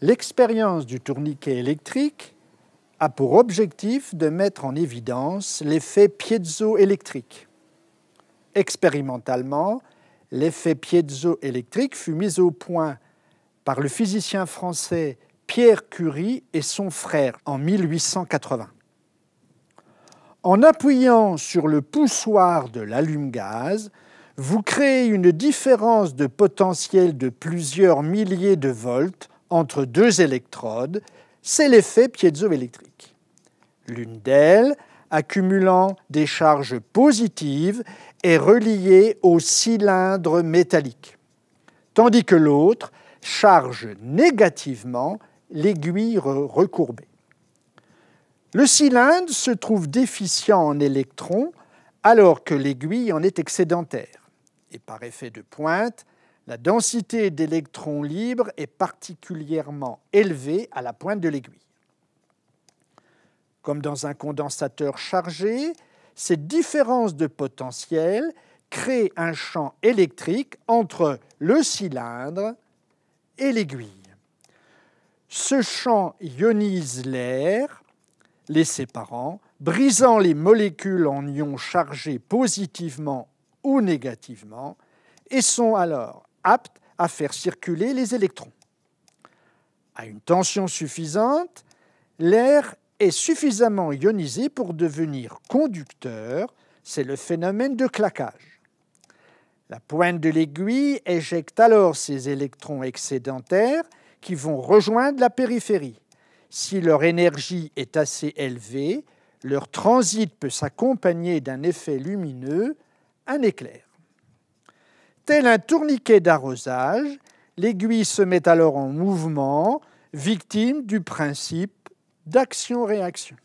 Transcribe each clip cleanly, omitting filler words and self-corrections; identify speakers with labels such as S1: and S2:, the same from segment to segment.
S1: L'expérience du tourniquet électrique a pour objectif de mettre en évidence l'effet piézoélectrique. Expérimentalement, l'effet piézoélectrique fut mis au point par le physicien français Pierre Curie et son frère en 1880. En appuyant sur le poussoir de l'allume-gaz, vous créez une différence de potentiel de plusieurs milliers de volts entre deux électrodes, c'est l'effet piézoélectrique. L'une d'elles, accumulant des charges positives, est reliée au cylindre métallique, tandis que l'autre charge négativement l'aiguille recourbée. Le cylindre se trouve déficient en électrons alors que l'aiguille en est excédentaire. Et par effet de pointe, la densité d'électrons libres est particulièrement élevée à la pointe de l'aiguille. Comme dans un condensateur chargé, cette différence de potentiel crée un champ électrique entre le cylindre et l'aiguille. Ce champ ionise l'air, les séparant, brisant les molécules en ions chargés positivement ou négativement, et sont alors aptes à faire circuler les électrons. À une tension suffisante, l'air est suffisamment ionisé pour devenir conducteur, c'est le phénomène de claquage. La pointe de l'aiguille éjecte alors ces électrons excédentaires qui vont rejoindre la périphérie. Si leur énergie est assez élevée, leur transit peut s'accompagner d'un effet lumineux, un éclair. Tel un tourniquet d'arrosage, l'aiguille se met alors en mouvement, victime du principe d'action-réaction.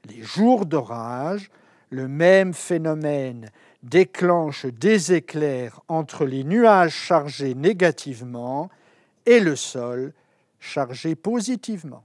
S1: Les jours d'orage, le même phénomène déclenche des éclairs entre les nuages chargés négativement et le sol chargé positivement.